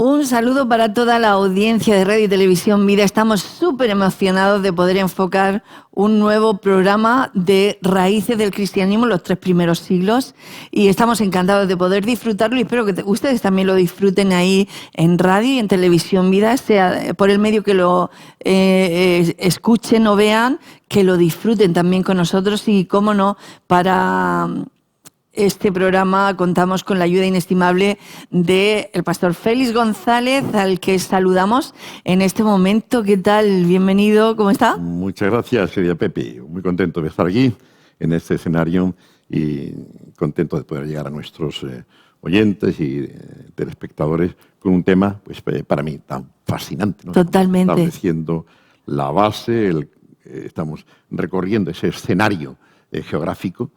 Un saludo para toda la audiencia de Radio y Televisión Vida. Estamos súper emocionados de poder enfocar un nuevo programa de Raíces del Cristianismo, los 3 primeros siglos, y estamos encantados de poder disfrutarlo y espero que ustedes también lo disfruten ahí en radio y en Televisión Vida, sea por el medio que lo escuchen o vean, que lo disfruten también con nosotros y, cómo no, para este programa contamos con la ayuda inestimable del pastor Félix González, al que saludamos en este momento. ¿Qué tal? Bienvenido, ¿cómo está? Muchas gracias, querida Pepe. Muy contento de estar aquí en este escenario y contento de poder llegar a nuestros oyentes y telespectadores con un tema, pues para mí, tan fascinante, ¿no? Totalmente. Estamos estableciendo la base, estamos recorriendo ese escenario geográfico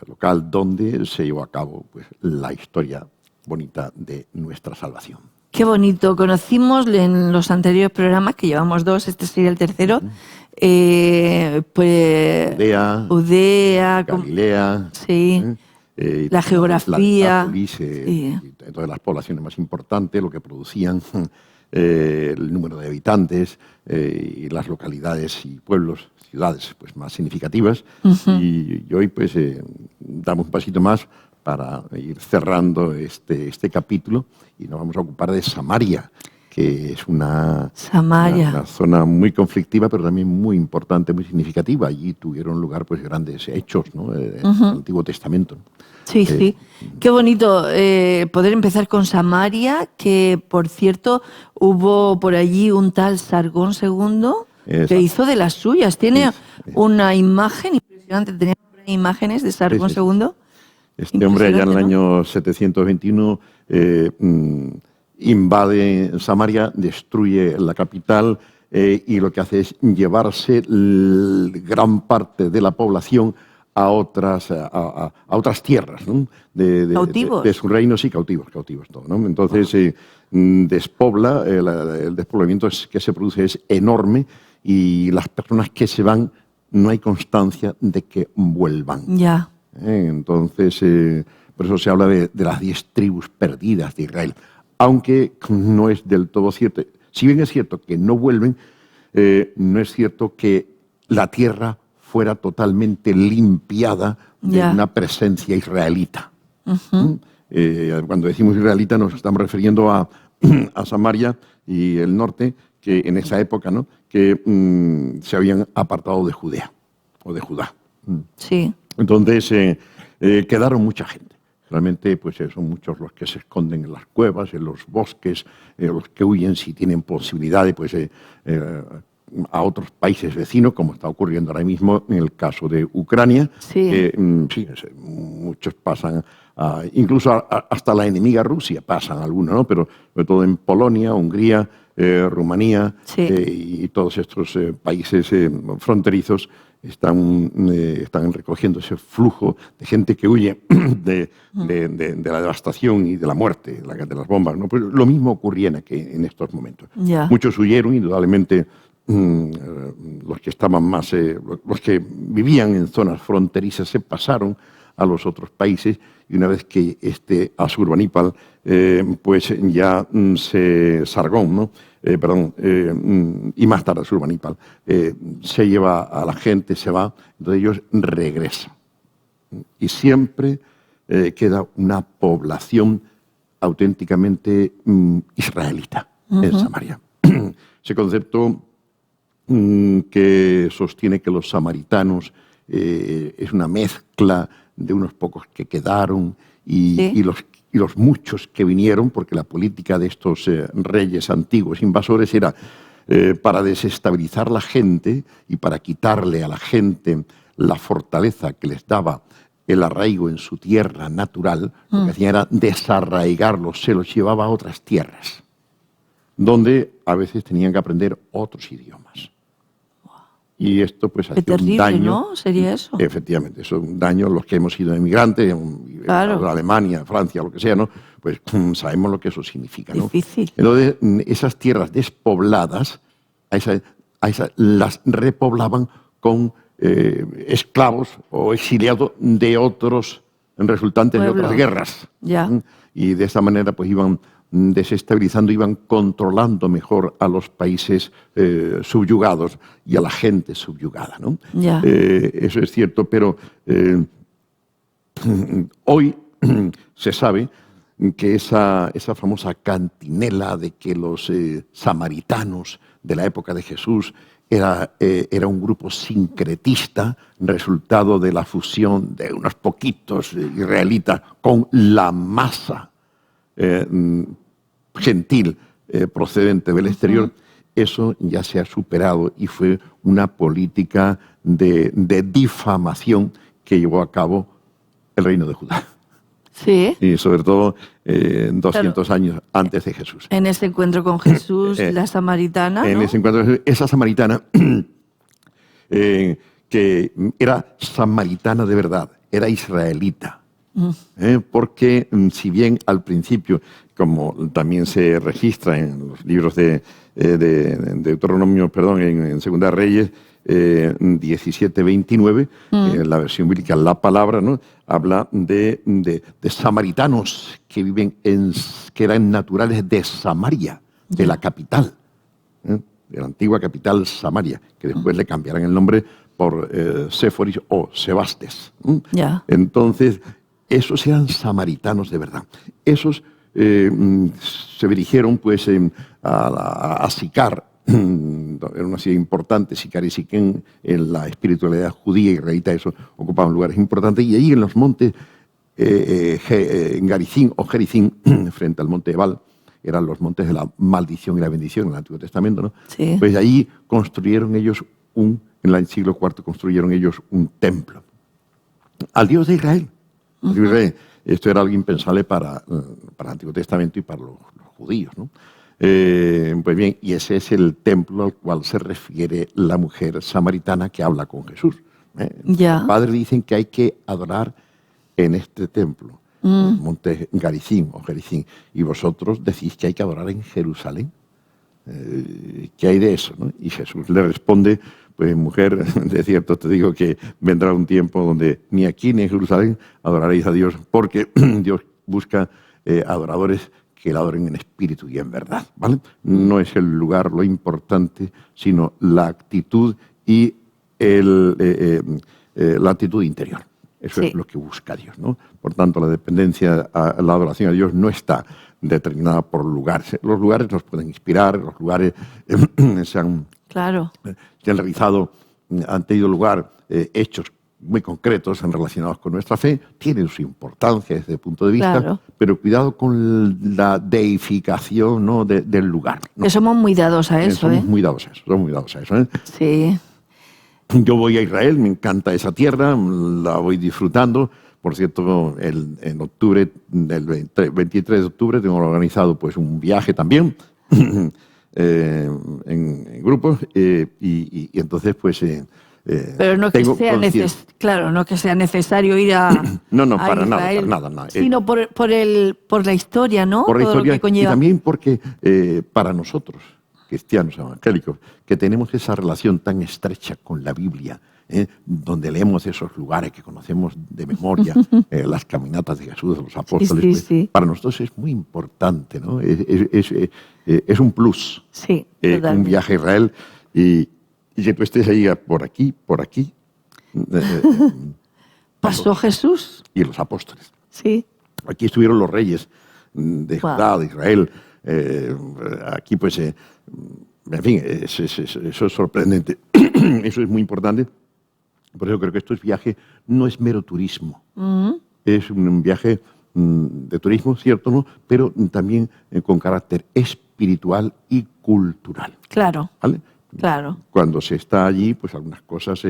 local donde se llevó a cabo pues, la historia bonita de nuestra salvación. Qué bonito. Conocimos en los anteriores programas, que llevamos 2, este sería el tercero, pues Judea, Galilea, sí, la geografía, la polis, y todas las poblaciones más importantes, lo que producían, el número de habitantes y las localidades y pueblos, ciudades pues más significativas. Y hoy pues damos un pasito más para ir cerrando este capítulo y nos vamos a ocupar de Samaria, que es una zona muy conflictiva, pero también muy importante, muy significativa. Allí tuvieron lugar pues grandes hechos, ¿no? Del Antiguo Testamento. Sí, sí. Qué bonito poder empezar con Samaria, que por cierto hubo por allí un tal Sargón II que hizo de las suyas. Tiene una imagen impresionante. Tenemos imágenes de Sargón II. Este hombre allá en el año 721 invade Samaria, destruye la capital y lo que hace es llevarse gran parte de la población a otras tierras, ¿no? ¿Cautivos? De su reino, sí, cautivos todo, ¿no? Entonces despobla, el despoblamiento que se produce es enorme y las personas que se van no hay constancia de que vuelvan. Ya. Entonces, por eso se habla de las 10 tribus perdidas de Israel, aunque no es del todo cierto. Si bien es cierto que no vuelven, no es cierto que la tierra fuera totalmente limpiada de una presencia israelita. Cuando decimos israelita nos estamos refiriendo a Samaria y el norte, que en esa época, ¿no? Que se habían apartado de Judea o de Judá. Sí. Entonces quedaron mucha gente. Realmente pues son muchos los que se esconden en las cuevas, en los bosques, los que huyen si tienen posibilidad de pues, a otros países vecinos, como está ocurriendo ahora mismo en el caso de Ucrania. Sí. Sí, muchos pasan, incluso hasta la enemiga Rusia pasan algunos, ¿no? Pero sobre todo en Polonia, Hungría, Rumanía, sí, y todos estos países fronterizos están recogiendo ese flujo de gente que huye de la devastación y de la muerte, de las bombas, ¿no? Pues lo mismo ocurría en estos momentos. Ya. Muchos huyeron, indudablemente, los que estaban más, los que vivían en zonas fronterizas se pasaron a los otros países y una vez que Asurbanipal, pues ya Sargón, ¿no? Y más tarde Asurbanipal, se lleva a la gente, se va, entonces ellos regresan. Y siempre queda una población auténticamente israelita en Samaria. Ese concepto que sostiene que los samaritanos es una mezcla de unos pocos que quedaron y los muchos que vinieron, porque la política de estos reyes antiguos invasores era para desestabilizar la gente y para quitarle a la gente la fortaleza que les daba el arraigo en su tierra natural, lo que hacían era desarraigarlos, se los llevaba a otras tierras, donde a veces tenían que aprender otros idiomas. Y esto pues hace un daño, ¿no? ¿Sería eso? Efectivamente, eso es un daño. Los que hemos sido emigrantes, claro, Alemania, Francia, lo que sea, ¿no? Pues sabemos lo que eso significa, ¿no? Difícil. Entonces, esas tierras despobladas, a esas las repoblaban con esclavos o exiliados de otros resultantes de otras guerras. Ya. Y de esa manera pues iban desestabilizando, iban controlando mejor a los países subyugados y a la gente subyugada, ¿no? Ya. Eso es cierto, pero hoy se sabe que esa famosa cantinela de que los samaritanos de la época de Jesús era un grupo sincretista, resultado de la fusión de unos poquitos israelitas con la masa gentil procedente del exterior. Eso ya se ha superado y fue una política de difamación que llevó a cabo el reino de Judá. Sí. Y sobre todo 200 años antes de Jesús. En ese encuentro con Jesús, la samaritana, en ¿no? ese encuentro, esa samaritana que era samaritana de verdad, era israelita. Porque si bien al principio, como también se registra en los libros de Deuteronomio, perdón, en Segunda Reyes 17:29, la versión bíblica, la palabra, ¿no?, habla de samaritanos que viven que eran naturales de Samaria, de la capital, de la antigua capital Samaria, que después le cambiaron el nombre por Séforis o Sebastes. Entonces, esos eran samaritanos de verdad. Esos se dirigieron pues a Sicar, era una ciudad importante, Sicar y Siquén, en la espiritualidad judía y israelita, eso ocupaban lugares importantes, y ahí en los montes, en Garizim o Gerizim, frente al monte Ebal, eran los montes de la maldición y la bendición en el Antiguo Testamento, ¿no? Sí. Pues allí construyeron ellos en el siglo IV construyeron ellos un templo al Dios de Israel. Esto era algo impensable para el Antiguo Testamento y para los judíos, ¿no? Pues bien, y ese es el templo al cual se refiere la mujer samaritana que habla con Jesús. Los padres dicen que hay que adorar en este templo, monte Garizim o Gerizim, y vosotros decís que hay que adorar en Jerusalén. ¿Qué hay de eso, no? Y Jesús le responde: pues mujer, de cierto te digo que vendrá un tiempo donde ni aquí ni en Jerusalén adoraréis a Dios, porque Dios busca adoradores que la adoren en espíritu y en verdad, ¿vale? No es el lugar lo importante, sino la actitud y la actitud interior. Eso es lo que busca Dios, ¿no? Por tanto, la dependencia, la adoración a Dios no está determinada por lugares. Los lugares nos pueden inspirar, los lugares se han realizado, han tenido lugar hechos muy concretos relacionados con nuestra fe, tienen su importancia desde el punto de vista, pero cuidado con la deificación, ¿no?, del lugar, ¿no? Que somos muy dados a eso, somos muy dados a eso, ¿eh? Sí. Yo voy a Israel, me encanta esa tierra, la voy disfrutando. Por cierto, en octubre, el 23 de octubre, tengo organizado pues un viaje también en grupos y entonces pues... pero no que sea no que sea necesario ir a no, a para Israel, nada. Sino por la historia, ¿no? Por la todo historia, lo que conlleva. y también porque para nosotros, cristianos evangélicos, que tenemos esa relación tan estrecha con la Biblia, donde leemos esos lugares que conocemos de memoria, las caminatas de Jesús, de los apóstoles, para nosotros es muy importante, ¿no? Es un plus, un viaje a Israel, y que tú estés ahí por aquí. ¿Pasó Jesús? Y los apóstoles. Sí. Aquí estuvieron los reyes de Judá, de Israel. Aquí pues, en fin, eso es sorprendente. Eso es muy importante. Por eso creo que este viaje no es mero turismo. Es un viaje de turismo, cierto, ¿no? Pero también con carácter espiritual y cultural. Claro. ¿Vale? Claro. Cuando se está allí, pues algunas cosas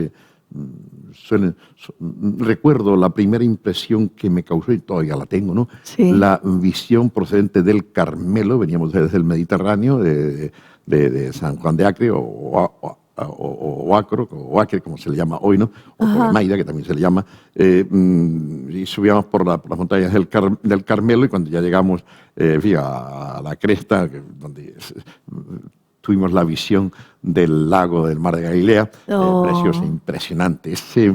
recuerdo la primera impresión que me causó, y todavía la tengo, ¿no? Sí. La visión procedente del Carmelo, veníamos desde el Mediterráneo, de San Juan de Acre o Acre, como se le llama hoy, ¿no? O Tolemaida, que también se le llama, y subíamos por las montañas del Carmelo, y cuando ya llegamos a la cresta, donde tuvimos la visión del lago del Mar de Galilea, precioso, impresionante. Ese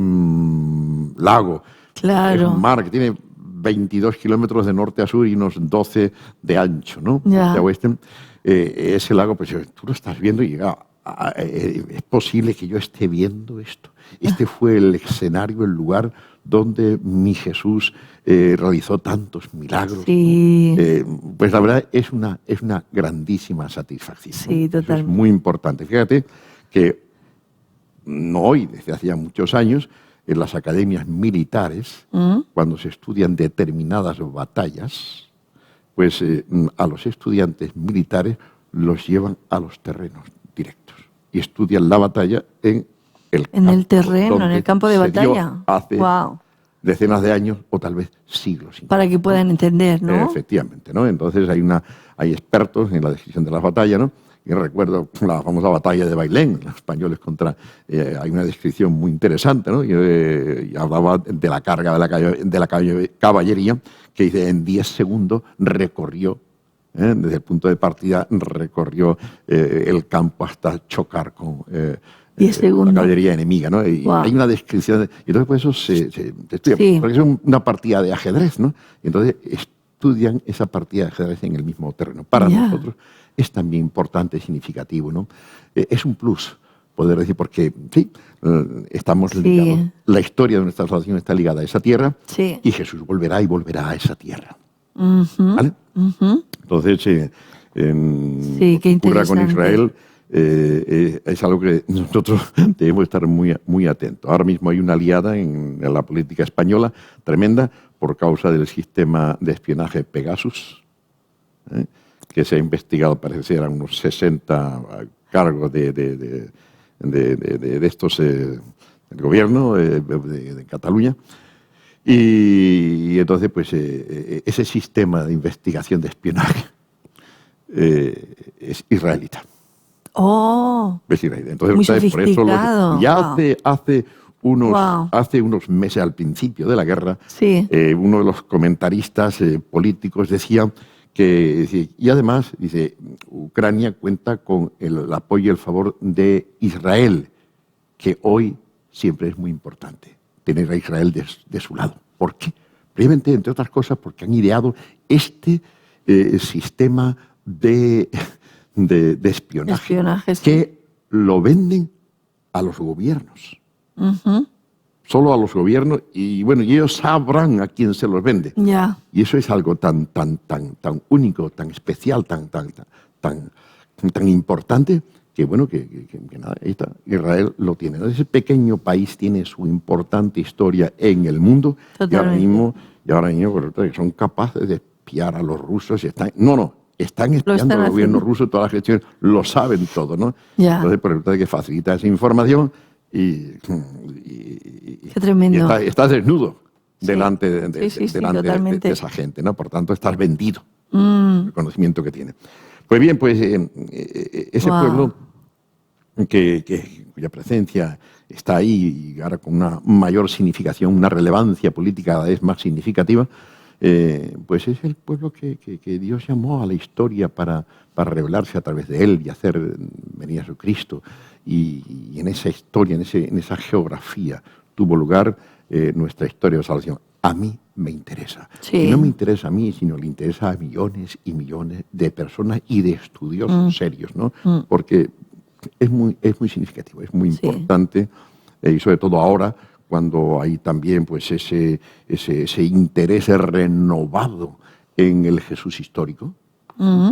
lago, es un mar que tiene 22 kilómetros de norte a sur y unos 12 de ancho, ¿no? Ya. De oeste. Ese lago, pues tú lo estás viendo y es posible que yo esté viendo esto. Este fue el escenario, el lugar donde mi Jesús realizó tantos milagros. Sí. Pues la verdad es una grandísima satisfacción. Sí, ¿no? totalmente. Eso es muy importante. Fíjate que no hoy, desde hacía muchos años, en las academias militares, cuando se estudian determinadas batallas, pues a los estudiantes militares los llevan a los terrenos directos y estudian la batalla en el terreno, en el campo de se dio batalla. hace Wow. decenas de años o tal vez siglos. Para que puedan entender, ¿no? Efectivamente, ¿no? Entonces hay expertos en la descripción de las batallas, ¿no? Yo recuerdo la famosa batalla de Bailén, los españoles contra... hay una descripción muy interesante, ¿no? Y hablaba de la carga de la caballería, que dice en 10 segundos recorrió, desde el punto de partida, recorrió el campo hasta chocar con 10 segundos. la caballería enemiga, ¿no? Y Wow. hay una descripción, y entonces por eso se estudia, Sí. porque es una partida de ajedrez, ¿no? Y entonces estudian esa partida de ajedrez en el mismo terreno. Para nosotros es también importante, significativo, ¿no? Es un plus poder decir, porque sí, estamos ligados. La historia de nuestra salvación está ligada a esa tierra y Jesús volverá y volverá a esa tierra. ¿Vale? Entonces, qué ocurra con interesante. Israel es algo que nosotros debemos estar muy, muy atentos. Ahora mismo hay una aliada en la política española tremenda por causa del sistema de espionaje Pegasus, que se ha investigado, parece ser, a unos 60 cargos de estos del gobierno de Cataluña. Y entonces, pues, ese sistema de investigación de espionaje es israelita. Oh, Es israelita. Entonces, muy por eso sofisticado. ya hace unos meses, al principio de la guerra, uno de los comentaristas políticos decía que, y además, dice, Ucrania cuenta con el apoyo y el favor de Israel, que hoy siempre es muy importante tener a Israel de su lado. ¿Por qué? Precisamente, entre otras cosas, porque han ideado este sistema de espionaje que lo venden a los gobiernos. Solo a los gobiernos, y bueno, y ellos sabrán a quién se los vende. Y eso es algo tan único, tan especial, tan importante, que bueno, que nada, Israel lo tiene. Ese pequeño país tiene su importante historia en el mundo. Totalmente. Y ahora mismo son capaces de espiar a los rusos y están espiando al gobierno ruso, todas las gestiones, lo saben todo, ¿no? Entonces, por el que facilita esa información y qué tremendo. Y estás desnudo delante de esa gente, ¿no? Por tanto, estás vendido, el conocimiento que tiene. Pues bien, pues ese pueblo cuya presencia está ahí y ahora con una mayor significación, una relevancia política cada vez más significativa, pues es el pueblo que Dios llamó a la historia para revelarse a través de él y hacer venir a Jesucristo. Y en esa historia, en esa geografía, tuvo lugar nuestra historia de salvación. A mí me interesa. Y no me interesa a mí, sino le interesa a millones y millones de personas y de estudiosos serios, ¿no? Porque es muy significativo, es muy importante, y sobre todo ahora, cuando hay también pues ese interés renovado en el Jesús histórico.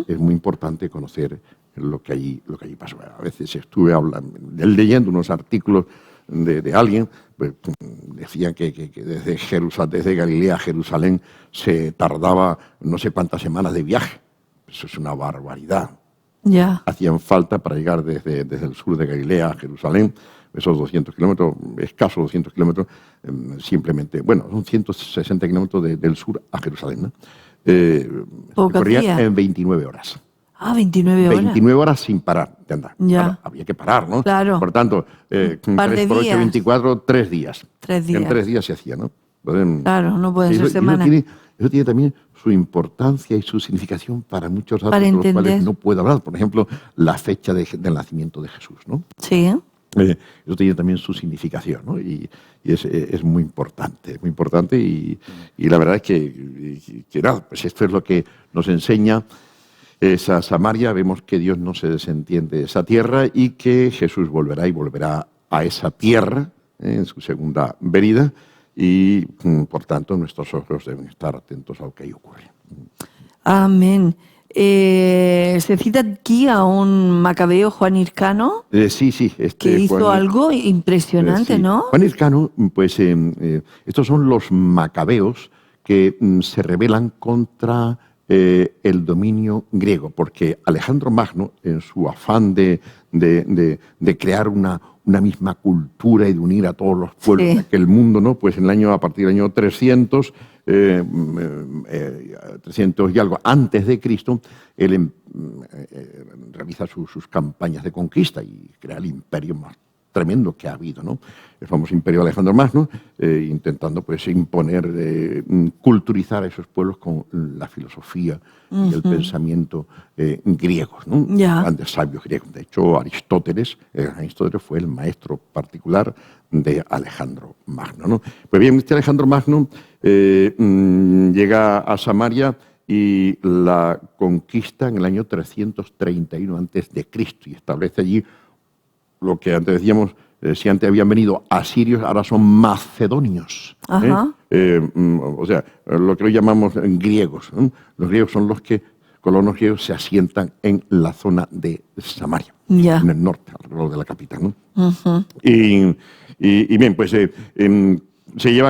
Es muy importante conocer lo que allí pasó. A veces estuve leyendo unos artículos de alguien, pues, decían que desde Galilea a Jerusalén se tardaba no sé cuántas semanas de viaje. Eso es una barbaridad. Hacían falta para llegar desde el sur de Galilea a Jerusalén, esos 200 kilómetros, escasos 200 kilómetros, simplemente, bueno, son 160 kilómetros del sur a Jerusalén, ¿no? Corría en 29 horas. 29 horas. 29 horas sin parar de andar. Claro, había que parar, ¿no? Claro. Por tanto, 3 por 8, 24, 3 días. 3 días. En 3 días se hacía, ¿no? Entonces, claro, no pueden ser semanas. Eso tiene también su importancia y su significación para muchos datos de los cuales no puedo hablar. Por ejemplo, la fecha del nacimiento de Jesús, ¿no? Sí. Eso tiene también su significación, ¿no? Y es muy importante y la verdad es que nada, pues esto es lo que nos enseña esa Samaria. Vemos que Dios no se desentiende de esa tierra y que Jesús volverá a esa tierra en su segunda venida y, por tanto, nuestros ojos deben estar atentos a lo que ahí ocurre. Amén. Se cita aquí a un macabeo, Juan Hircano, Sí. que hizo algo impresionante, sí. ¿no? Juan Hircano, pues estos son los macabeos que se rebelan contra el dominio griego, porque Alejandro Magno, en su afán de crear una misma cultura y de unir a todos los pueblos de aquel mundo, ¿no? Pues a partir del año 300, 300 y algo antes de Cristo, él realiza sus campañas de conquista y crea el imperio más tremendo que ha habido, ¿no? El famoso imperio de Alejandro Magno, intentando pues imponer, culturizar a esos pueblos con la filosofía y el pensamiento griegos, ¿no? Grandes sabios griegos. De hecho, Aristóteles fue el maestro particular de Alejandro Magno, ¿no? Pues bien, este Alejandro Magno llega a Samaria y la conquista en el año 331 a.C. y establece allí lo que antes decíamos, si antes habían venido asirios, ahora son macedonios. O sea, lo que hoy llamamos griegos. Los griegos son colonos griegos se asientan en la zona de Samaria, en el norte, alrededor de la capital, ¿no? Y bien, pues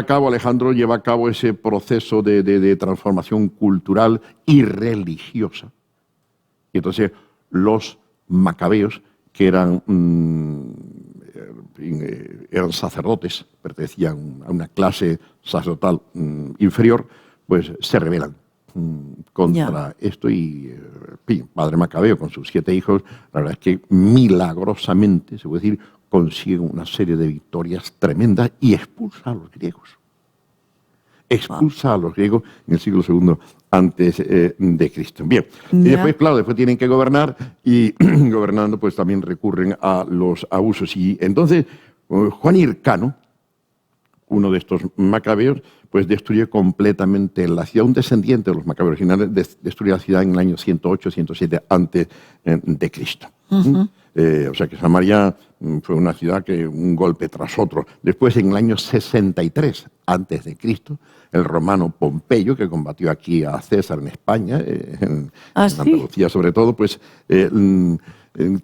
Alejandro lleva a cabo ese proceso de transformación cultural y religiosa. Y entonces los macabeos, que eran sacerdotes, pertenecían a una clase sacerdotal inferior, pues se rebelan contra esto y padre Macabeo con sus 7 hijos, la verdad es que milagrosamente, se puede decir, consigue una serie de victorias tremendas y expulsa a los griegos. Expulsa a los griegos en el siglo II antes de Cristo. Bien, y después, claro, después tienen que gobernar y gobernando pues también recurren a los abusos. Y entonces Juan Hircano, uno de estos macabeos, pues destruye completamente la ciudad. Un descendiente de los macabeos originales destruye la ciudad en el año 108, 107 antes de Cristo. O sea que Samaria fue una ciudad que un golpe tras otro. Después, en el año 63 antes de Cristo, el romano Pompeyo, que combatió aquí a César en España, en Andalucía sobre todo, pues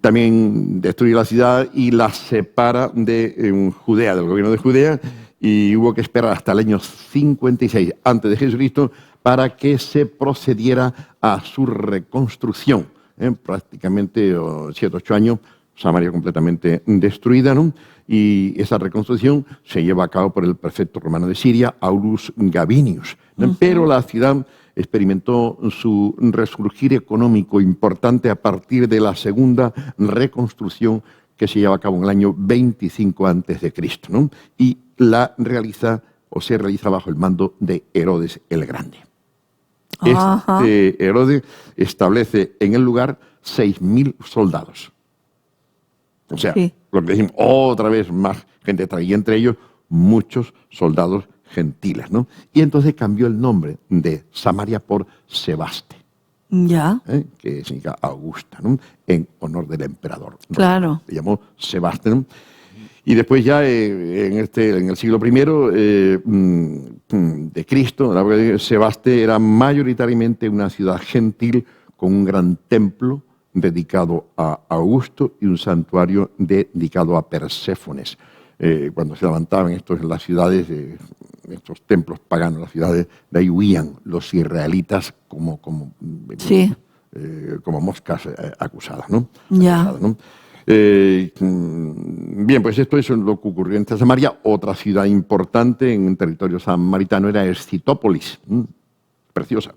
también destruye la ciudad y la separa de Judea, del gobierno de Judea, y hubo que esperar hasta el año 56 antes de Jesucristo para que se procediera a su reconstrucción. Prácticamente 7 o 8 años, Samaria completamente destruida, ¿no? Y esa reconstrucción se lleva a cabo por el prefecto romano de Siria, Aulus Gabinius. Pero la ciudad experimentó su resurgir económico importante a partir de la segunda reconstrucción que se lleva a cabo en el año 25 a.C., ¿no? Y se realiza bajo el mando de Herodes el Grande. Herodes establece en el lugar 6.000 soldados. O sea, lo que decimos, otra vez más gente trae, y entre ellos muchos soldados gentiles, ¿no? Y entonces cambió el nombre de Samaria por Sebaste. Que significa Augusta, ¿no? En honor del emperador. Claro. Se llamó Sebaste, ¿no? Y después ya en el siglo I de Cristo, Sebaste era mayoritariamente una ciudad gentil con un gran templo dedicado a Augusto y un santuario dedicado a Perséfones. Cuando se levantaban estos en las ciudades, estos templos paganos, las ciudades, de ahí huían los israelitas como moscas acusadas, ¿no? Acusadas, ¿no? Bien, pues esto es lo que ocurrió en Samaria. Otra ciudad importante en el territorio samaritano era Escitópolis, preciosa.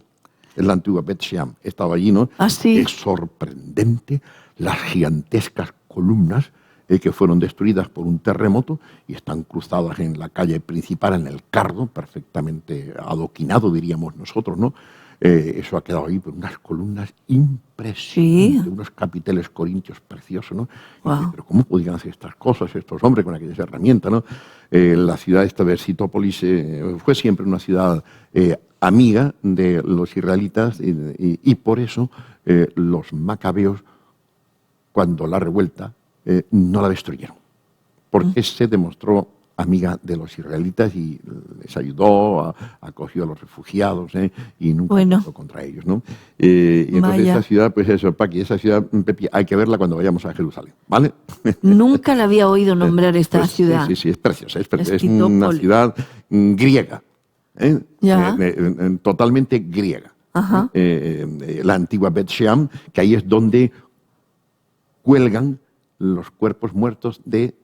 Es la antigua Bet-Shean. Estaba allí, ¿no? Es sorprendente las gigantescas columnas que fueron destruidas por un terremoto y están cruzadas en la calle principal, en el Cardo, perfectamente adoquinado, diríamos nosotros, ¿no? Eso ha quedado ahí por unas columnas impresionantes, unos capiteles corintios preciosos, ¿no? Wow. Pero ¿cómo podían hacer estas cosas estos hombres con aquellas herramientas, ¿no? La ciudad esta de Versitópolis fue siempre una ciudad amiga de los israelitas y por eso los macabeos, cuando la revuelta, no la destruyeron, porque se demostró amiga de los israelitas y les ayudó, acogió a los refugiados y nunca luchó contra ellos, ¿no? Y entonces esa ciudad, pues eso, Paqui, esa ciudad, Pepi, hay que verla cuando vayamos a Jerusalén, ¿vale? Nunca la había oído nombrar esta pues, ciudad. Sí, es preciosa, es una ciudad griega, totalmente griega. La antigua Bet Sheam, que ahí es donde cuelgan los cuerpos muertos del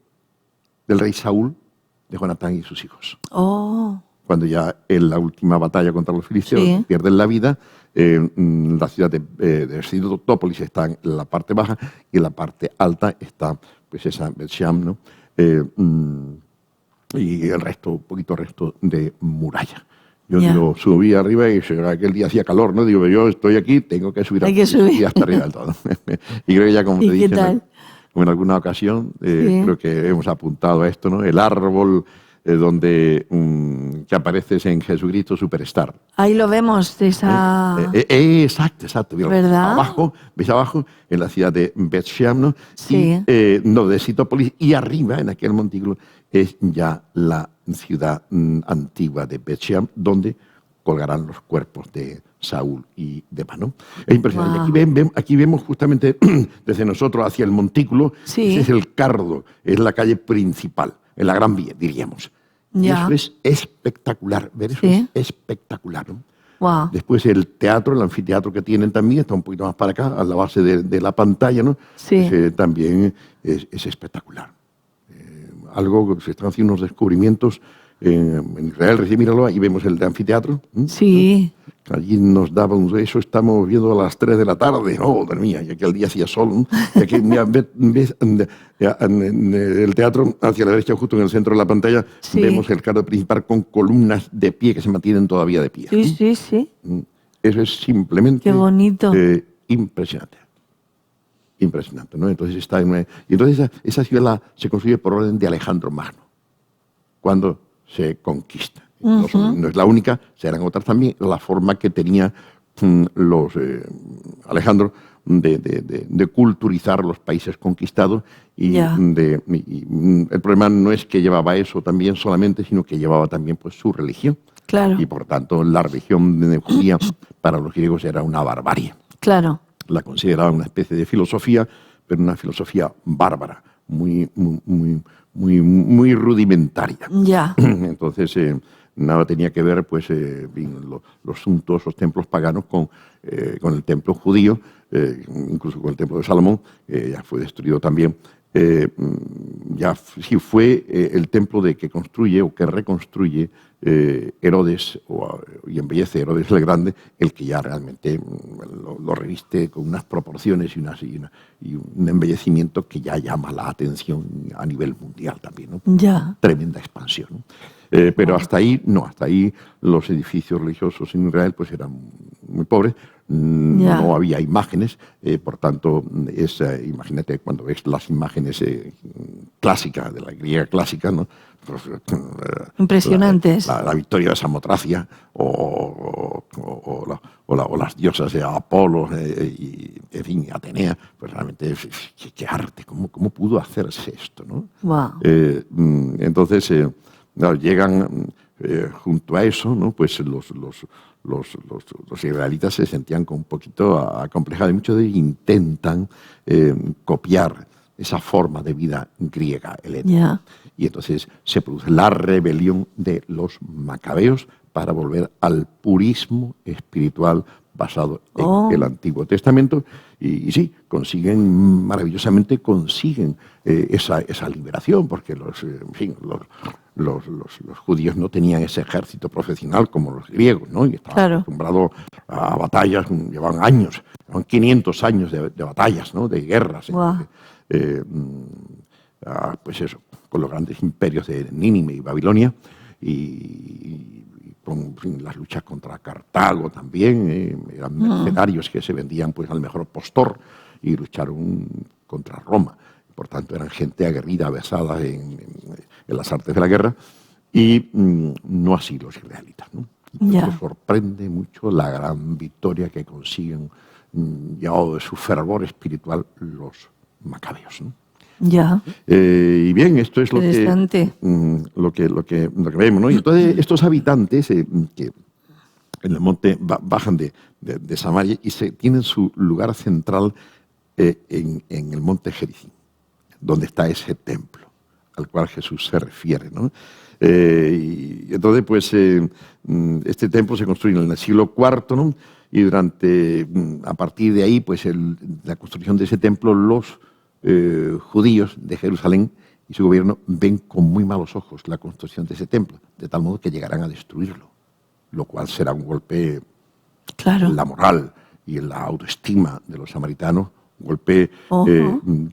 rey Saúl, de Jonatán y sus hijos. Cuando ya en la última batalla contra los filisteos pierden la vida, la ciudad de Versitópolis está en la parte baja y en la parte alta está pues esa Bet Sheam, ¿no? Y el resto, un poquito resto de muralla. Yo subí arriba y aquel día hacía calor, ¿no? Digo, yo estoy aquí, tengo que subir, hasta arriba del todo. Y creo que ya, como te dije, como en alguna ocasión, creo que hemos apuntado a esto, ¿no? El árbol donde que apareces en Jesucristo Superstar. Ahí lo vemos, esa... Exacto. ¿Verdad? ¿Ves abajo? En la ciudad de Bet Sheam, ¿no? Sí. Y, de Versitópolis, y arriba, en aquel montículo, es ya la ciudad antigua de Bet Sheam, donde colgarán los cuerpos de Saúl y demás, ¿no? Es impresionante. Wow. Aquí vemos justamente desde nosotros hacia el montículo, ese es el Cardo, es la calle principal, en la Gran Vía, diríamos. Y eso es espectacular, ver eso es espectacular, ¿no? Wow. Después el teatro, el anfiteatro que tienen también, está un poquito más para acá, a la base de la pantalla, ¿no? Pues, también es espectacular. Algo, se están haciendo unos descubrimientos en Israel, recién míralo, ahí vemos el de anfiteatro. Sí. Allí nos daban eso, estamos viendo a las 3 de la tarde, oh, Dios mía, y aquel día hacía sol. Y aquí ves el teatro hacia la derecha, justo en el centro de la pantalla, vemos el carro principal con columnas de pie que se mantienen todavía de pie. Sí. Eso es simplemente qué bonito. Impresionante. Impresionante, ¿no? Entonces esa ciudad se construye por orden de Alejandro Magno, cuando se conquista. No es la única, serán otras también, la forma que tenía Alejandro de culturizar los países conquistados y el problema no es que llevaba eso también solamente, sino que llevaba también pues su religión. Claro. Y por tanto la religión judía para los griegos era una barbarie. Claro. La consideraban una especie de filosofía, pero una filosofía bárbara, muy rudimentaria. Entonces, nada tenía que ver pues, los suntuosos templos paganos con el templo judío, incluso con el templo de Salomón, ya fue destruido también. Ya sí fue el templo que construye o que reconstruye Herodes y embellece Herodes el Grande, el que ya realmente lo reviste con unas proporciones y un embellecimiento que ya llama la atención a nivel mundial también, ¿no? Tremenda expansión, ¿no? Pero hasta ahí los edificios religiosos en Israel pues eran muy pobres, no había imágenes, por tanto, imagínate cuando ves las imágenes clásicas, de la griega clásica, ¿no? Impresionantes. La victoria de Samotracia o las diosas de Apolo y, en fin, Atenea, pues realmente qué arte, ¿cómo pudo hacerse esto, ¿no? Wow. Entonces, llegan junto a eso, ¿no? Pues los israelitas se sentían un poquito acomplejados y muchos de ellos intentan copiar esa forma de vida griega helénica. Y entonces se produce la rebelión de los macabeos para volver al purismo espiritual basado en el Antiguo Testamento. Y sí, maravillosamente consiguen esa liberación, porque los judíos no tenían ese ejército profesional como los griegos, ¿no? Y estaban acostumbrados a batallas, llevaban años, llevaban 500 años de batallas, ¿no? De guerras. Wow. Pues eso, con los grandes imperios de Nínive y Babilonia, y con en fin, las luchas contra Cartago también, eran mercenarios que se vendían pues al mejor postor y lucharon contra Roma. Por tanto, eran gente aguerrida, avesada en las artes de la guerra, y no así los israelitas, ¿no? Entonces, sorprende mucho la gran victoria que consiguen, llamado de su fervor espiritual, los macabeos, ¿no? Ya. Y bien, esto es lo que vemos, ¿no? Y entonces estos habitantes que en el monte bajan de Samaria y tienen su lugar central en el monte Gerizim, donde está ese templo al cual Jesús se refiere, ¿no? Y entonces, pues, este templo se construye en el siglo IV, ¿no? Y a partir de ahí, pues, la construcción de ese templo, los judíos de Jerusalén y su gobierno ven con muy malos ojos la construcción de ese templo, de tal modo que llegarán a destruirlo, lo cual será un golpe en la moral y en la autoestima de los samaritanos, un golpe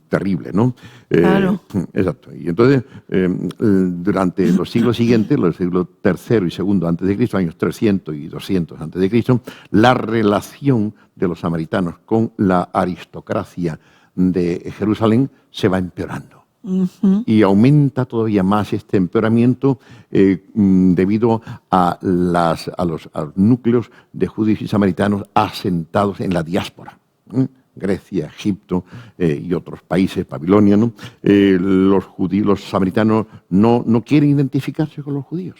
terrible, ¿no? Exacto. Y entonces, durante los siglos siguientes, los siglos III y II antes de Cristo, años 300 y 200 antes de Cristo, la relación de los samaritanos con la aristocracia de Jerusalén se va empeorando. Y aumenta todavía más este empeoramiento debido a los núcleos de judíos y samaritanos asentados en la diáspora. Grecia, Egipto y otros países, Babilonia, ¿no? Los samaritanos no quieren identificarse con los judíos.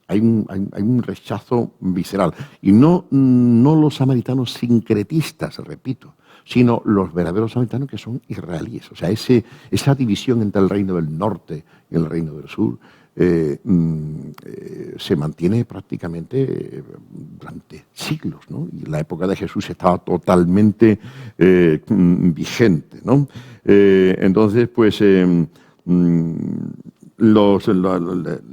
Hay un rechazo visceral. Y no los samaritanos sincretistas, repito, sino los verdaderos samaritanos que son israelíes. O sea, esa división entre el reino del norte y el reino del sur se mantiene prácticamente durante siglos, ¿no? Y la época de Jesús estaba totalmente vigente, ¿no? Entonces, pues, el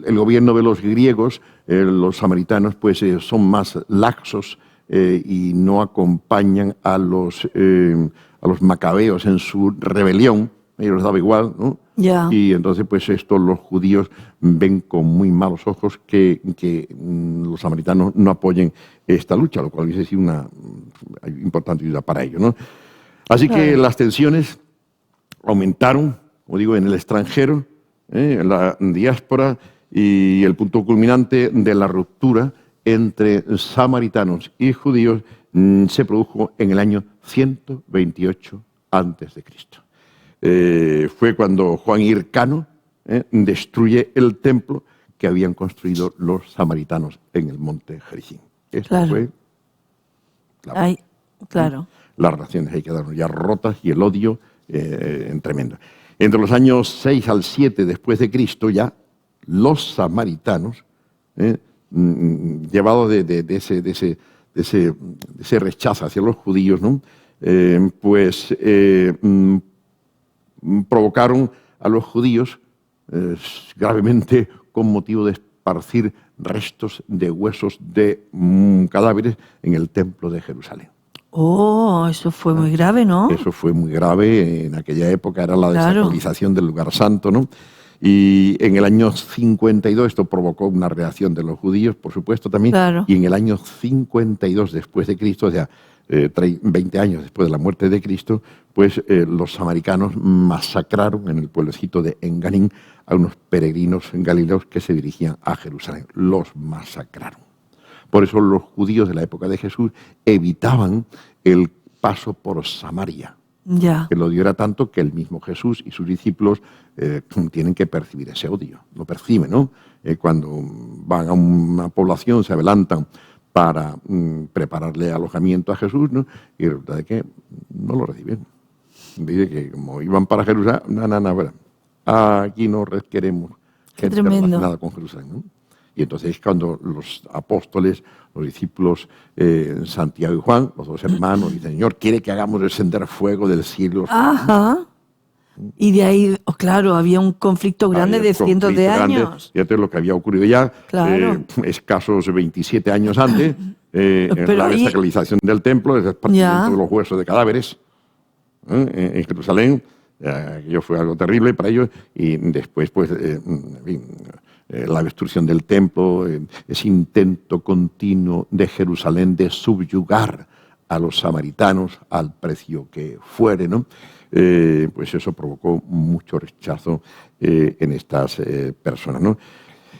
gobierno de los griegos, los samaritanos, pues son más laxos y no acompañan a los macabeos en su rebelión. A ellos les daba igual, ¿no? Y entonces, pues los judíos ven con muy malos ojos que los samaritanos no apoyen esta lucha, lo cual hubiese sido una importante ayuda para ellos, ¿no? Así que las tensiones aumentaron, como digo, en el extranjero, en la diáspora, y el punto culminante de la ruptura entre samaritanos y judíos se produjo en el año 128 a.C. Fue cuando Juan Hircano destruye el templo que habían construido los samaritanos en el monte Gerizim. Esto fue las relaciones ahí quedaron ya rotas y el odio tremendo. Entre los años 6 al 7 después de Cristo, ya los samaritanos, llevados de ese rechazo hacia los judíos, ¿no? Provocaron a los judíos gravemente con motivo de esparcir restos de huesos de cadáveres en el templo de Jerusalén. Oh, eso fue muy grave, ¿no? Eso fue muy grave. En aquella época era la desacralización del lugar santo, ¿no? Y en el año 52 esto provocó una reacción de los judíos, por supuesto, también. Y en el año 52 después de Cristo, o sea, 20 años después de la muerte de Cristo, pues los samaritanos masacraron en el pueblecito de Enganim a unos peregrinos galileos que se dirigían a Jerusalén. Los masacraron. Por eso los judíos de la época de Jesús evitaban el paso por Samaria. El odio era tanto que el mismo Jesús y sus discípulos tienen que percibir ese odio. Lo perciben, ¿no? Cuando van a una población, se adelantan para prepararle alojamiento a Jesús, ¿no? Y resulta de que no lo reciben. Dice que como iban para Jerusalén, aquí no queremos gente relacionada con Jerusalén, ¿no? Y entonces cuando los apóstoles, los discípulos Santiago y Juan, los dos hermanos, dicen: Señor, ¿quiere que hagamos descender fuego del cielo? Ajá. Y de ahí, claro, había un conflicto grande de cientos de años. Fíjate lo que había ocurrido ya, escasos 27 años antes, en la desacralización del templo, el esparcimiento de los huesos de cadáveres en Jerusalén. Aquello fue algo terrible para ellos. Y después, pues, la destrucción del templo, ese intento continuo de Jerusalén de subyugar a los samaritanos al precio que fuere, ¿no? Pues eso provocó mucho rechazo en estas personas, ¿no?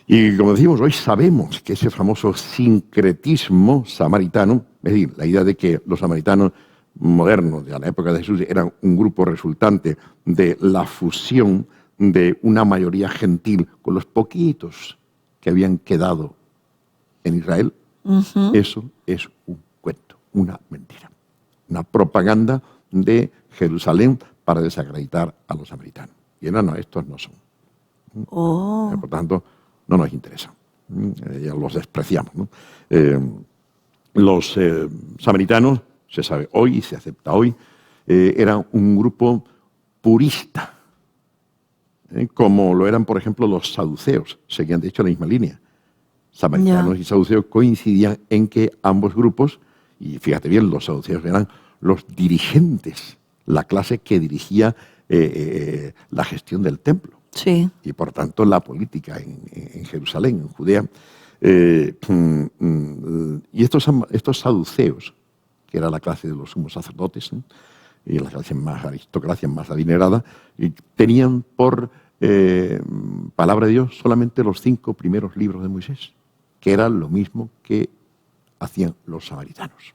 Y como decimos, hoy sabemos que ese famoso sincretismo samaritano, es decir, la idea de que los samaritanos modernos de la época de Jesús eran un grupo resultante de la fusión de una mayoría gentil con los poquitos que habían quedado en Israel, eso es un cuento, una mentira, una propaganda de Jerusalén para desacreditar a los samaritanos. Y no, estos no son. Por tanto, no nos interesa. Ya los despreciamos, ¿no? Los samaritanos, se sabe hoy y se acepta hoy, eran un grupo purista, como lo eran, por ejemplo, los saduceos. Seguían, de hecho, la misma línea. Samaritanos y saduceos coincidían en que ambos grupos, y fíjate bien, los saduceos eran los dirigentes, la clase que dirigía la gestión del templo. Sí. Y por tanto la política en Jerusalén, en Judea. Y estos saduceos, que era la clase de los sumos sacerdotes, ¿no? Y la clase más aristocracia, más adinerada, y tenían por palabra de Dios solamente los 5 primeros libros de Moisés, que era lo mismo que hacían los samaritanos.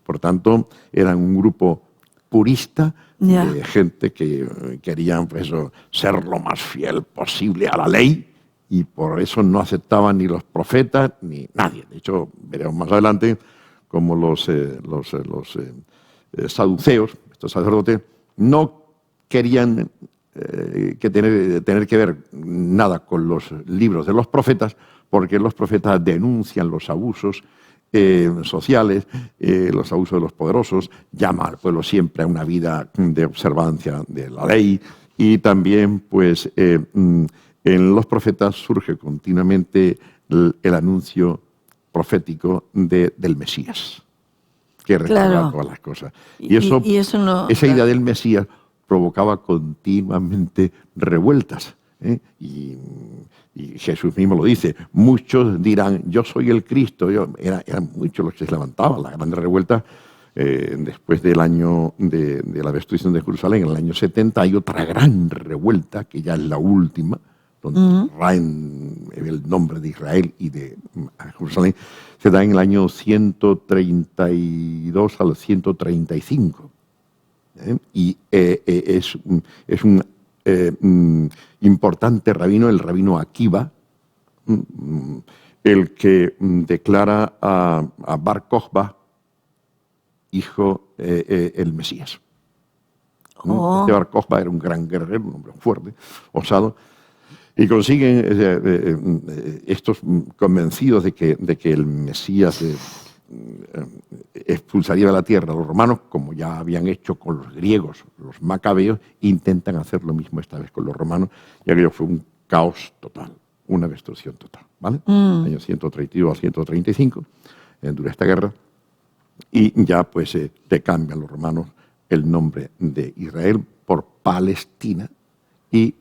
Por tanto, eran un grupo purista, de gente que querían pues, ser lo más fiel posible a la ley, y por eso no aceptaban ni los profetas ni nadie. De hecho, veremos más adelante cómo los saduceos, estos sacerdotes, no querían tener que ver nada con los libros de los profetas, porque los profetas denuncian los abusos sociales, los abusos de los poderosos, llama al pueblo siempre a una vida de observancia de la ley, y también pues en los profetas surge continuamente el anuncio profético del Mesías, que restaura todas las cosas. Y eso no, esa idea del Mesías provocaba continuamente revueltas. Y Jesús mismo lo dice, muchos dirán, yo soy el Cristo. Eran muchos los que se levantaban, la gran revuelta. Después del año de la destrucción de Jerusalén, en el año 70, hay otra gran revuelta, que ya es la última, donde traen el nombre de Israel y de Jerusalén, se da en el año 132 al 135. Y es un importante rabino, el rabino Akiva, el que declara a Bar Kokhba hijo el Mesías. Este Bar Kokhba era un gran guerrero, un hombre fuerte, osado, y consiguen estos convencidos de que el Mesías expulsaría de la tierra a los romanos, como ya habían hecho con los griegos, los macabeos, intentan hacer lo mismo esta vez con los romanos, y aquello fue un caos total, una destrucción total, ¿vale? Año 132 a 135, dura esta guerra, y ya pues te cambian los romanos el nombre de Israel por Palestina, y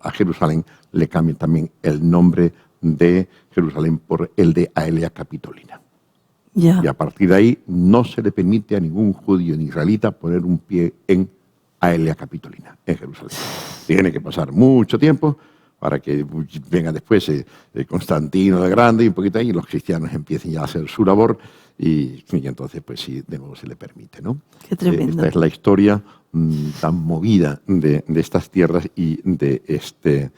a Jerusalén le cambian también el nombre de Jerusalén por el de Aelia Capitolina. Y a partir de ahí no se le permite a ningún judío ni israelita poner un pie en Aelia Capitolina, en Jerusalén. Tiene que pasar mucho tiempo para que venga después Constantino el Grande y un poquito ahí, y los cristianos empiecen ya a hacer su labor, y entonces pues sí, de nuevo se le permite, ¿no? Qué tremendo. Esta es la historia tan movida de estas tierras y de este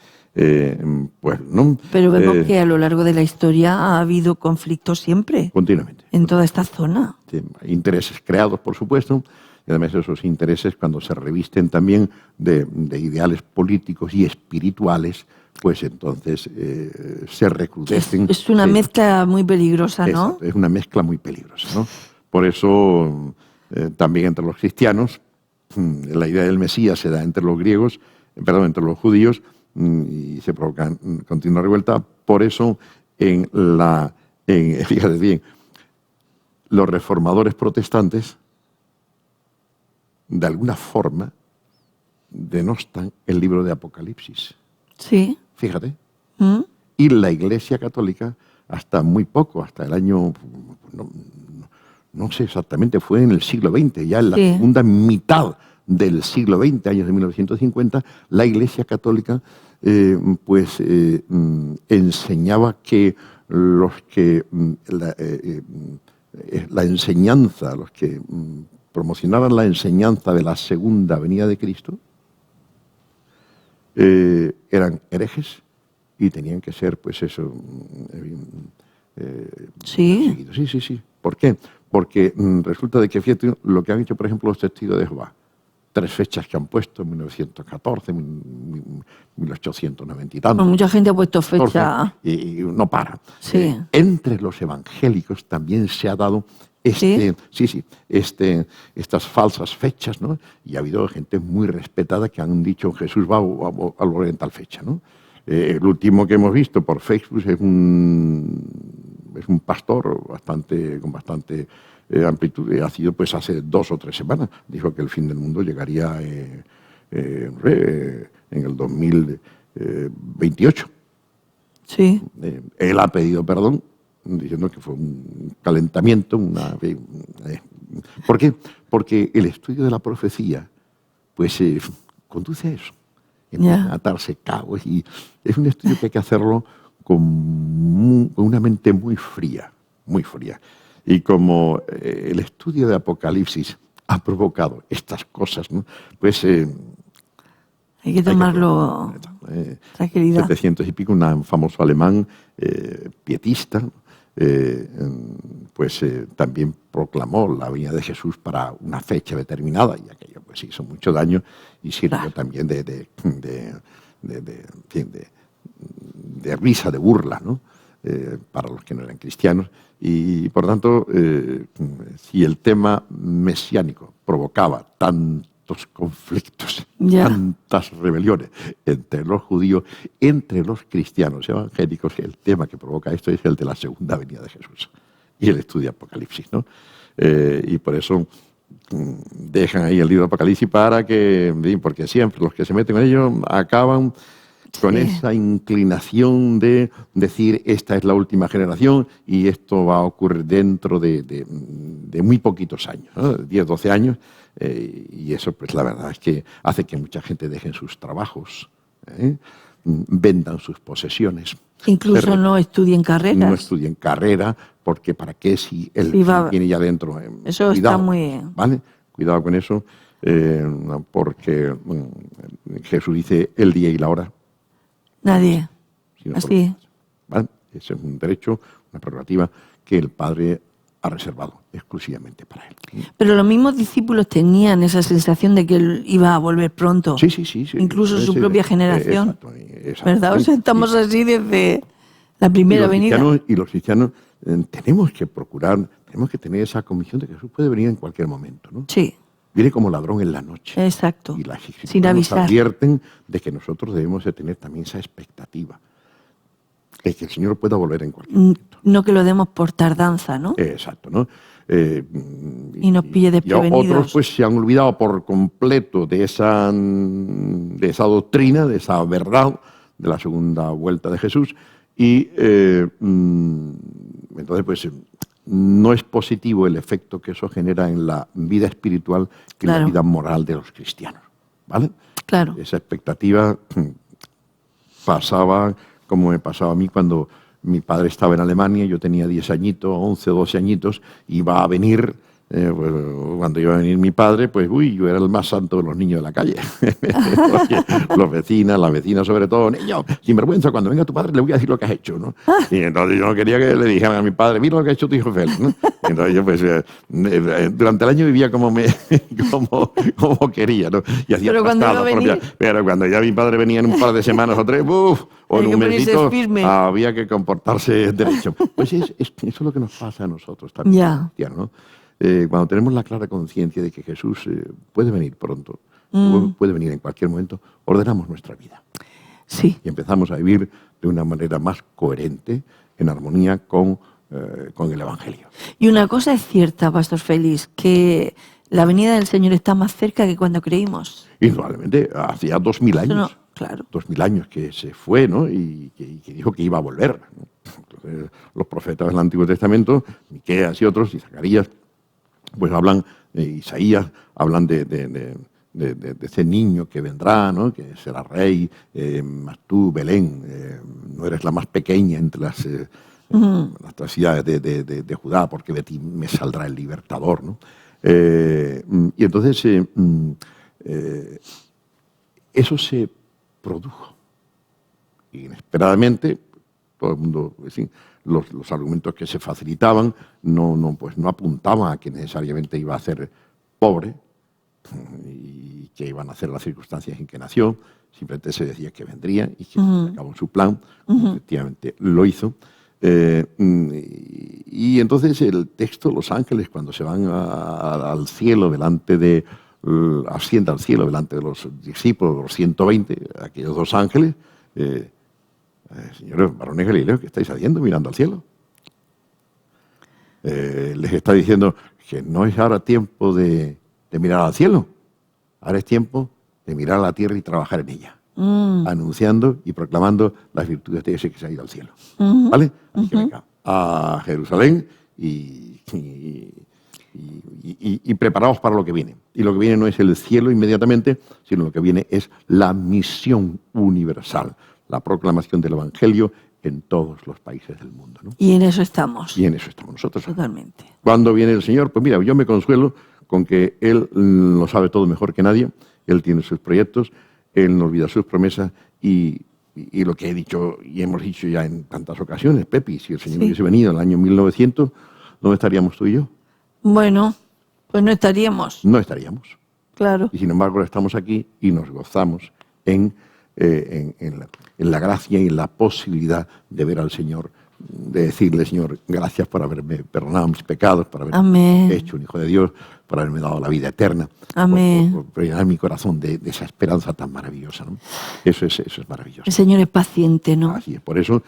pueblo, ¿no? Pero vemos que a lo largo de la historia ha habido conflictos siempre. Continuamente. En toda esta zona. Sí, hay intereses creados, por supuesto, y además esos intereses, cuando se revisten también de ideales políticos y espirituales, pues entonces se recrudecen. Es una mezcla muy peligrosa, ¿no? Exacto, es una mezcla muy peligrosa, ¿no? Por eso también entre los cristianos la idea del Mesías se da entre los griegos, entre los judíos, y se provoca continua revuelta. Por eso fíjate bien, los reformadores protestantes de alguna forma denostan el libro de Apocalipsis. Sí. Fíjate. Y la Iglesia Católica, hasta muy poco, hasta el año, no sé exactamente, fue en el siglo XX, ya en la segunda mitad del siglo XX, años de 1950, la Iglesia Católica enseñaba que la enseñanza, los que promocionaban la enseñanza de la segunda venida de Cristo, eran herejes y tenían que ser, pues eso, ¿Sí? Sí. ¿Por qué? Porque resulta de que, fíjate, lo que han hecho, por ejemplo, los testigos de Jehová, 3 fechas que han puesto, 1914, 1890 y tanto. Mucha gente ha puesto fecha. Y no para. Sí. Entre los evangélicos también se ha dado estas falsas fechas, ¿no? Y ha habido gente muy respetada que han dicho Jesús va a volver en tal fecha, ¿no? El último que hemos visto por Facebook es un pastor con bastante amplitud. Ha sido pues hace 2 o 3 semanas. Dijo que el fin del mundo llegaría en el 2028. Sí. Él ha pedido perdón, diciendo que fue un calentamiento. ¿Por qué? Porque el estudio de la profecía pues conduce a eso. A atarse cabos, y es un estudio que hay que hacerlo con una mente muy fría, muy fría. Y como el estudio de Apocalipsis ha provocado estas cosas, ¿no? Pues hay que tomarlo tranquilidad. 700 y pico, un famoso alemán pietista, también proclamó la venida de Jesús para una fecha determinada, y aquello pues hizo mucho daño y sirvió también de risa, de burla, ¿no? Para los que no eran cristianos. Y por tanto, si el tema mesiánico provocaba tantos conflictos, tantas rebeliones entre los judíos, entre los cristianos evangélicos, el tema que provoca esto es el de la segunda venida de Jesús y el estudio de Apocalipsis, ¿no? Y por eso dejan ahí el libro de Apocalipsis porque siempre los que se meten en ello acaban con esa inclinación de decir esta es la última generación y esto va a ocurrir dentro de muy poquitos años, ¿no? 10, 12 años, y eso pues la verdad es que hace que mucha gente dejen sus trabajos, vendan sus posesiones. Incluso no estudien carreras. No estudien carrera, porque ¿para qué si él viene ya dentro? Eso está muy... ¿Vale? Cuidado con eso, porque Jesús dice el día y la hora. Nadie. Así. ¿Vale? Ese es un derecho, una prerrogativa que el Padre ha reservado exclusivamente para él. Pero los mismos discípulos tenían esa sensación de que él iba a volver pronto. Sí. Incluso su propia generación. Exacto. ¿Verdad? O sea, estamos así desde la primera venida. Y los cristianos tenemos que procurar, tenemos que tener esa convicción de que Jesús puede venir en cualquier momento, ¿no? Sí. Viene como ladrón en la noche. Exacto. Y las escrituras sin avisar. nos advierten de que nosotros debemos de tener también esa expectativa de que el Señor pueda volver en cualquier momento. No que lo demos por tardanza, ¿no? Exacto, ¿no? Y nos pille desprevenidos. Y otros pues se han olvidado por completo de esa doctrina, de esa verdad de la segunda vuelta de Jesús, y entonces pues no es positivo el efecto que eso genera en la vida espiritual y en la vida moral de los cristianos, ¿vale? Claro. Esa expectativa pasaba como me pasaba a mí cuando mi padre estaba en Alemania, yo tenía 10 añitos, 11, 12 añitos, iba a venir, cuando iba a venir mi padre, pues yo era el más santo de los niños de la calle. Las vecinas sobre todo, niño, sinvergüenza, cuando venga tu padre le voy a decir lo que has hecho, ¿no? Y entonces yo no quería que le dijeran a mi padre, mira lo que ha hecho tu hijo Félix, ¿no? Entonces yo pues durante el año vivía como quería, ¿no? Y hacía pero cuando ya mi padre venía en un par de semanas o 3, o en un mesito, había que comportarse derecho. Pues eso es lo que nos pasa a nosotros también, ¿no? Cuando tenemos la clara conciencia de que Jesús puede venir pronto, puede venir en cualquier momento, ordenamos nuestra vida. Sí. Y empezamos a vivir de una manera más coherente, en armonía con el Evangelio. Y una cosa es cierta, Pastor Félix, que la venida del Señor está más cerca que cuando creímos. Indudablemente, hacía 2000 años. claro. 2000 años que se fue, ¿no? Y que dijo que iba a volver, ¿no? Entonces, los profetas del Antiguo Testamento, Miqueas y otros, y Zacarías, pues hablan, Isaías, hablan de ese niño que vendrá, ¿no? Que será rey, mas tú, Belén, no eres la más pequeña entre las ciudades de Judá, porque de ti me saldrá el libertador, ¿no? Y entonces eso se produjo. Inesperadamente, todo el mundo, sí, los argumentos que se facilitaban no apuntaban a que necesariamente iba a ser pobre y que iban a hacer las circunstancias en que nació, simplemente se decía que vendría y que acabó su plan, efectivamente lo hizo. Y entonces el texto, los ángeles, cuando se van al cielo asciende al cielo delante de los discípulos, los 120, aquellos dos ángeles, señores varones galileos, ¿qué estáis haciendo mirando al cielo? Les está diciendo que no es ahora tiempo de mirar al cielo, ahora es tiempo de mirar a la tierra y trabajar en ella, anunciando y proclamando las virtudes de ese que se ha ido al cielo. ¿Vale? Así que venga a Jerusalén y preparaos para lo que viene. Y lo que viene no es el cielo inmediatamente, sino lo que viene es la misión universal, la proclamación del Evangelio en todos los países del mundo, ¿no? Y en eso estamos. Y en eso estamos nosotros. Totalmente. ¿Cuándo viene el Señor? Pues mira, yo me consuelo con que Él lo sabe todo mejor que nadie, Él tiene sus proyectos, Él no olvida sus promesas y lo que he dicho y hemos dicho ya en tantas ocasiones, Pepi, si el Señor hubiese venido en el año 1900, ¿dónde estaríamos tú y yo? Bueno, pues no estaríamos. No estaríamos. Claro. Y sin embargo estamos aquí y nos gozamos en la gracia y en la posibilidad de ver al Señor, de decirle, Señor, gracias por haberme perdonado mis pecados, por haberme hecho un hijo de Dios, por haberme dado la vida eterna. Amén. Por llenar mi corazón de esa esperanza tan maravillosa, ¿no? Eso es maravilloso. El Señor es paciente, ¿no? Así es, por eso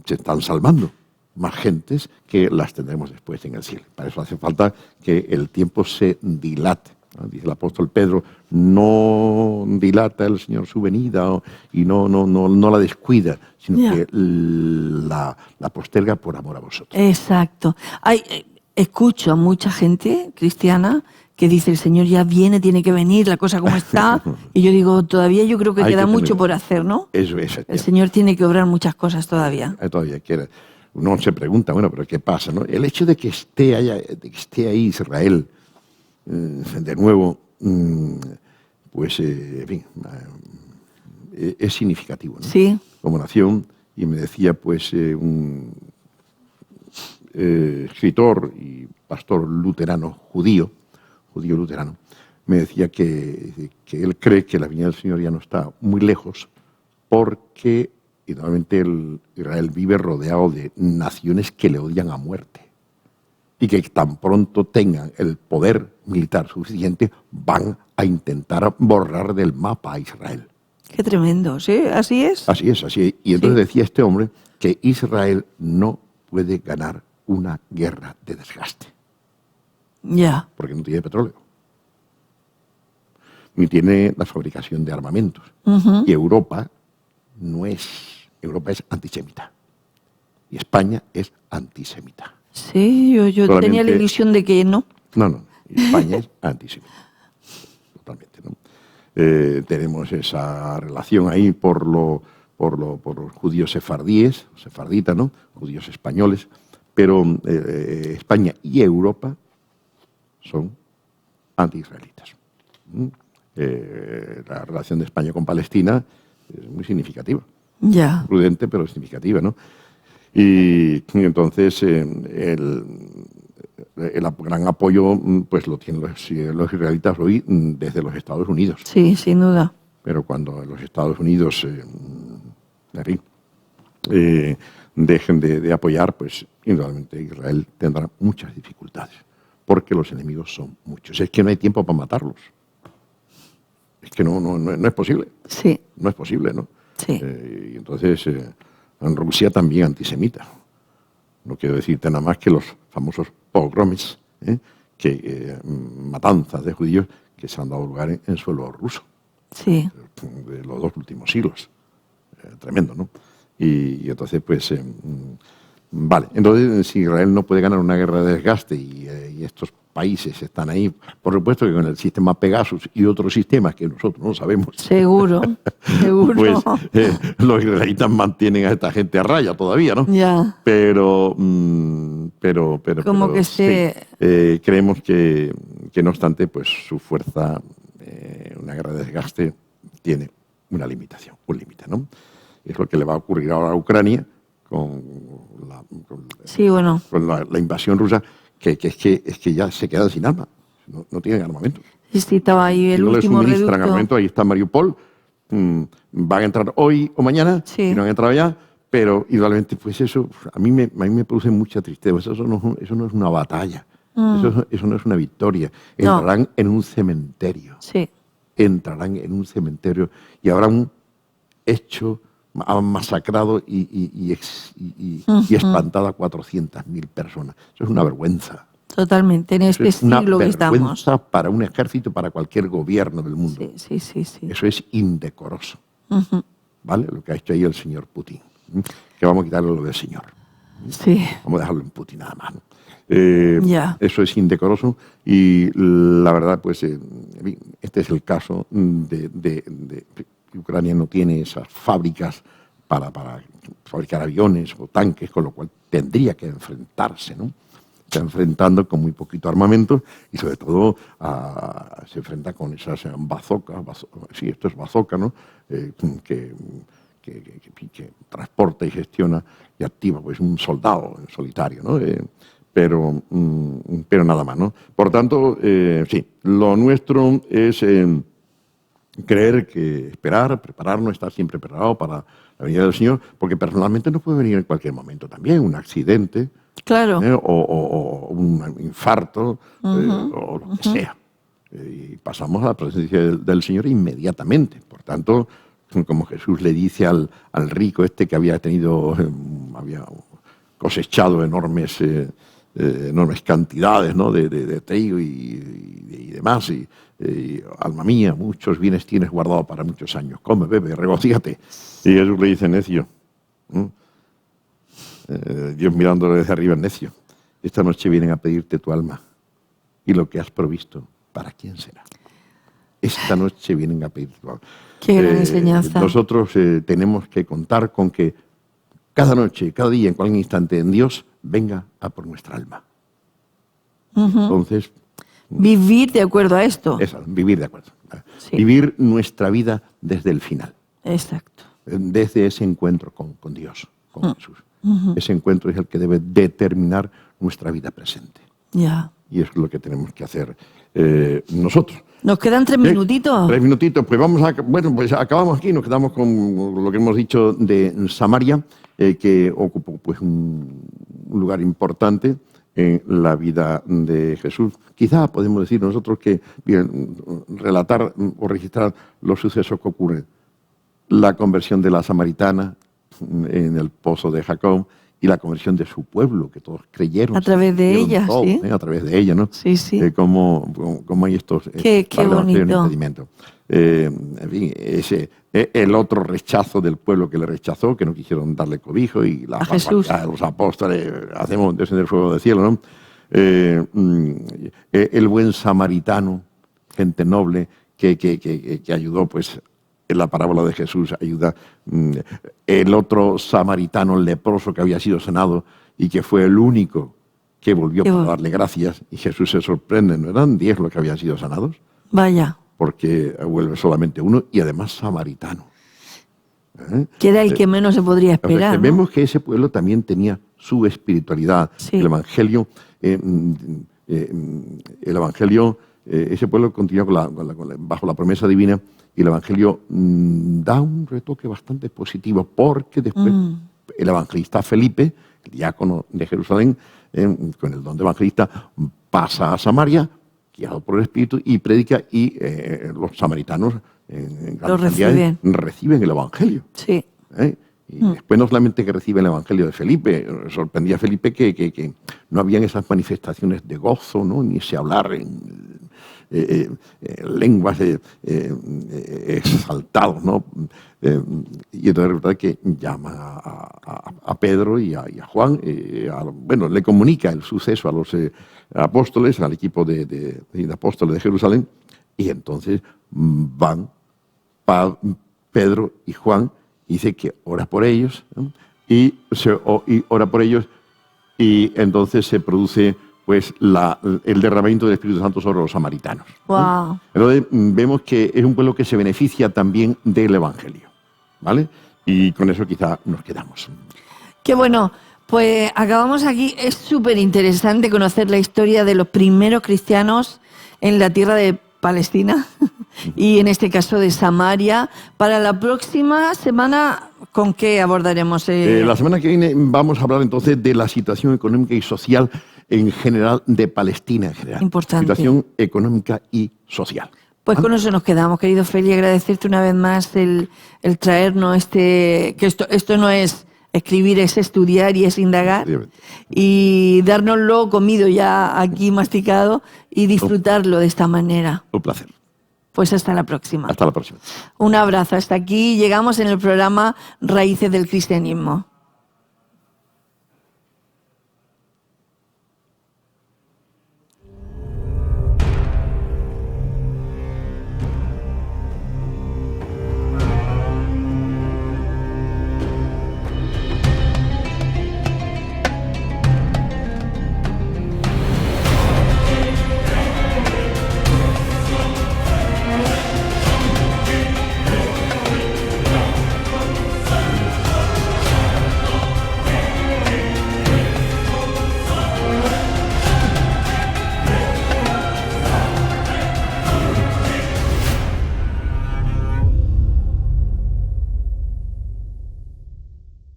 se están salvando más gentes que las tendremos después en el cielo. Para eso hace falta que el tiempo se dilate, ¿no? Dice el apóstol Pedro, no dilata el Señor su venida y no la descuida, sino que la posterga por amor a vosotros. Exacto. Escucho a mucha gente cristiana que dice el Señor ya viene, tiene que venir, la cosa como está. Y yo digo, todavía yo creo que queda mucho por hacer, ¿no? Eso es. El Señor tiene que obrar muchas cosas todavía. Todavía quiere. Uno se pregunta, bueno, pero ¿qué pasa, no? El hecho de que esté ahí Israel de nuevo, pues, en fin, es significativo, ¿no? Sí. Como nación, y me decía, pues, un escritor y pastor luterano, judío luterano, me decía que él cree que la venida del Señor ya no está muy lejos, porque y normalmente Israel vive rodeado de naciones que le odian a muerte y que tan pronto tengan el poder militar suficiente van a intentar borrar del mapa a Israel. Qué tremendo, ¿sí? ¿Así es? Así es. Y entonces decía este hombre que Israel no puede ganar una guerra de desgaste. Ya. Porque no tiene petróleo. Ni tiene la fabricación de armamentos. Y Europa es antisemita. Y España es antisemita. Sí, yo tenía la ilusión de que no. No. España es antisemita. Totalmente, ¿no? Tenemos esa relación ahí por los judíos sefarditas, ¿no? Judíos españoles. Pero España y Europa son anti-israelitas. La relación de España con Palestina es muy significativa. Ya. Prudente, pero significativa, ¿no? Y entonces el gran apoyo pues lo tienen los israelitas hoy desde los Estados Unidos. Sí, sin duda. Pero cuando los Estados Unidos dejen de apoyar, pues indudablemente Israel tendrá muchas dificultades, porque los enemigos son muchos. Es que no hay tiempo para matarlos. Es que no es posible. Sí. No es posible, ¿no? Sí. Y entonces en Rusia también antisemita. No quiero decirte nada más que los famosos pogroms, matanzas de judíos que se han dado lugar en suelo ruso. Sí. de los 2 últimos siglos. Tremendo, ¿no? Y entonces, pues, vale. Entonces, si Israel no puede ganar una guerra de desgaste y estos países están ahí, por supuesto que con el sistema Pegasus y otros sistemas que nosotros no sabemos. Seguro, seguro. Pues los israelitas mantienen a esta gente a raya todavía, ¿no? Ya. Pero Como que sí, creemos que no obstante, pues su fuerza, una guerra de desgaste, tiene una limitación, un límite, ¿no? Es lo que le va a ocurrir ahora a Ucrania con la invasión rusa, que es que ya se quedan sin armas, no tienen armamento. Sí, estaba ahí el último reducto. No le suministran reducto. armamento, ahí está Mariupol, van a entrar hoy o mañana, Sí. si no han entrado ya, pero igualmente, pues eso a mí me produce mucha tristeza. Eso no es una batalla, eso no es una victoria. Entrarán en un cementerio. Sí. Entrarán en un cementerio y habrán hecho, han masacrado y espantado a 400.000 personas. Eso es una vergüenza. Totalmente, en este siglo que estamos. Es una vergüenza para un ejército, para cualquier gobierno del mundo. Sí. Eso es indecoroso. ¿Vale? Lo que ha hecho ahí el señor Putin. Que vamos a quitarle lo del señor. Sí. Vamos a dejarlo en Putin nada más, ¿no? Eso es indecoroso y la verdad, pues, este es el caso de Ucrania no tiene esas fábricas para fabricar aviones o tanques, con lo cual tendría que enfrentarse, ¿no? Está enfrentando con muy poquito armamento y sobre todo se enfrenta con esas bazocas, sí, esto es bazooka, ¿no? Que transporta y gestiona y activa pues un soldado en solitario, ¿no? Pero nada más, ¿no? Por tanto, sí, lo nuestro es creer que esperar, prepararnos, estar siempre preparado para la venida del Señor, porque personalmente nos puede venir en cualquier momento también, un accidente, claro, o un infarto, o lo que sea. Y pasamos a la presencia del Señor inmediatamente. Por tanto, como Jesús le dice al rico este que había cosechado enormes cantidades, ¿no? de trigo y demás, y alma mía, muchos bienes tienes guardado para muchos años, come, bebe, regocíjate. Y Jesús le dice, necio. Dios mirándolo desde arriba, necio. Esta noche vienen a pedirte tu alma y lo que has provisto, ¿para quién será? Esta noche vienen a pedirte tu alma. Qué gran enseñanza. Nosotros tenemos que contar con que cada noche, cada día, en cualquier instante, en Dios venga a por nuestra alma. Entonces, vivir de acuerdo a esto. Eso, vivir de acuerdo. Sí. Vivir nuestra vida desde el final. Exacto. Desde ese encuentro con Dios, con Jesús. Ese encuentro es el que debe determinar nuestra vida presente. Ya. Y eso es lo que tenemos que hacer nosotros. Nos quedan 3 minutitos. 3 minutitos. Pues pues acabamos aquí, nos quedamos con lo que hemos dicho de Samaria, que ocupó pues un lugar importante en la vida de Jesús. Quizá podemos decir nosotros que relatar o registrar los sucesos que ocurren. La conversión de la samaritana en el pozo de Jacob y la conversión de su pueblo, que todos creyeron. A través de ella, todo, sí. A través de ella, ¿no? Sí, sí. Como hay estos... Qué bonito. En fin, el otro rechazo del pueblo que le rechazó, que no quisieron darle cobijo, y a Jesús. Los apóstoles, hacemos descender fuego del cielo, ¿no? El buen samaritano, gente noble, que ayudó, pues, en la parábola de Jesús, ayuda. El otro samaritano leproso que había sido sanado y que fue el único que volvió para darle gracias, y Jesús se sorprende, ¿no eran 10 los que habían sido sanados? Vaya. Porque vuelve solamente uno y además samaritano. Que era el que menos se podría esperar. ¿No? Vemos que ese pueblo también tenía su espiritualidad. Sí. El Evangelio, ese pueblo continúa bajo la promesa divina, y el Evangelio da un retoque bastante positivo, porque después el evangelista Felipe, el diácono de Jerusalén, con el don de evangelista, pasa a Samaria, guiado por el Espíritu, y predica, y los samaritanos en gran cantidad reciben el Evangelio. Sí. Y después no solamente que reciben el Evangelio de Felipe, sorprendía a Felipe que no habían esas manifestaciones de gozo, ¿no? Ni ese hablar lenguas exaltados, ¿no? Y entonces resulta que llama a Pedro y a Juan, bueno, le comunica el suceso a los apóstoles, al equipo de apóstoles de Jerusalén, y entonces van Pedro y Juan, y dice que ora por ellos, ¿no? y ora por ellos, y entonces se produce pues el derramamiento del Espíritu Santo sobre los samaritanos. Wow. Entonces vemos que es un pueblo que se beneficia también del Evangelio, ¿vale? Y con eso quizá nos quedamos. Qué bueno. Pues acabamos aquí. Es súper interesante conocer la historia de los primeros cristianos en la tierra de Palestina y en este caso de Samaria. Para la próxima semana, ¿con qué abordaremos? La semana que viene vamos a hablar entonces de la situación económica y social en general de Palestina en general. Importante. Situación económica y social. Pues con eso nos quedamos, querido Feli, agradecerte una vez más el traernos que esto no es escribir, es estudiar y es indagar y dárnoslo comido ya aquí masticado y disfrutarlo de esta manera. Un placer. Pues hasta la próxima. Hasta la próxima. Un abrazo. Hasta aquí llegamos en el programa Raíces del Cristianismo.